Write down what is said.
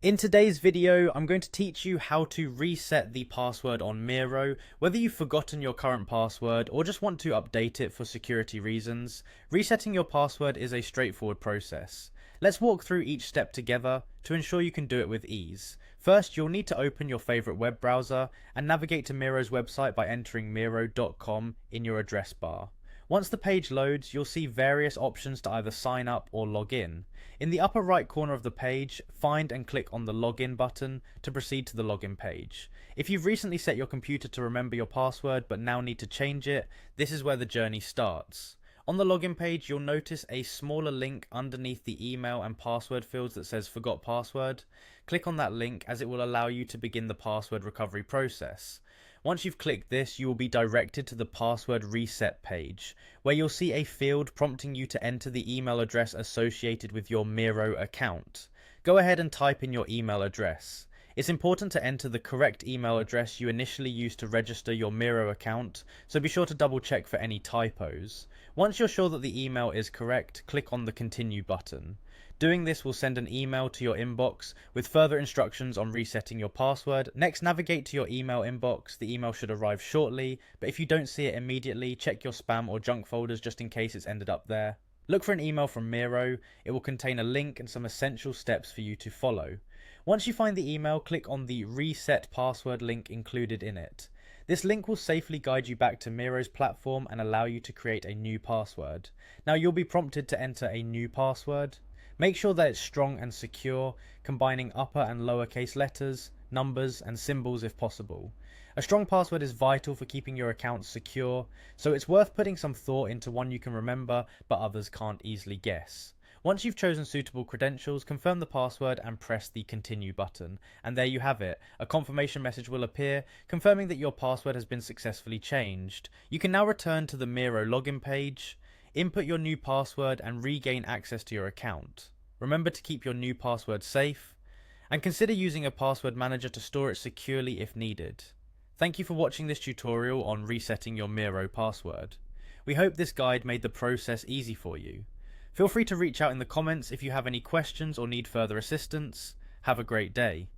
In today's video, I'm going to teach you how to reset the password on Miro. Whether you've forgotten your current password or just want to update it for security reasons, resetting your password is a straightforward process. Let's walk through each step together to ensure you can do it with ease. First, you'll need to open your favorite web browser and navigate to Miro's website by entering miro.com in your address bar. Once the page loads, you'll see various options to either sign up or log in. In the upper right corner of the page, find and click on the login button to proceed to the login page. If you've recently set your computer to remember your password but now need to change it, this is where the journey starts. On the login page, you'll notice a smaller link underneath the email and password fields that says Forgot Password. Click on that link as it will allow you to begin the password recovery process. Once you've clicked this, you will be directed to the password reset page, where you'll see a field prompting you to enter the email address associated with your Miro account. Go ahead and type in your email address. It's important to enter the correct email address you initially used to register your Miro account, so be sure to double check for any typos. Once you're sure that the email is correct, click on the Continue button. Doing this will send an email to your inbox with further instructions on resetting your password. Next, navigate to your email inbox. The email should arrive shortly, but if you don't see it immediately, check your spam or junk folders just in case it's ended up there. Look for an email from Miro. It will contain a link and some essential steps for you to follow. Once you find the email, click on the Reset Password link included in it. This link will safely guide you back to Miro's platform and allow you to create a new password. Now you'll be prompted to enter a new password. Make sure that it's strong and secure, combining upper and lowercase letters, numbers, and symbols if possible. A strong password is vital for keeping your account secure, so it's worth putting some thought into one you can remember but others can't easily guess. Once you've chosen suitable credentials, confirm the password and press the Continue button. And there you have it. A confirmation message will appear, confirming that your password has been successfully changed. You can now return to the Miro login page, input your new password and regain access to your account. Remember to keep your new password safe, and consider using a password manager to store it securely if needed. Thank you for watching this tutorial on resetting your Miro password. We hope this guide made the process easy for you. Feel free to reach out in the comments if you have any questions or need further assistance. Have a great day.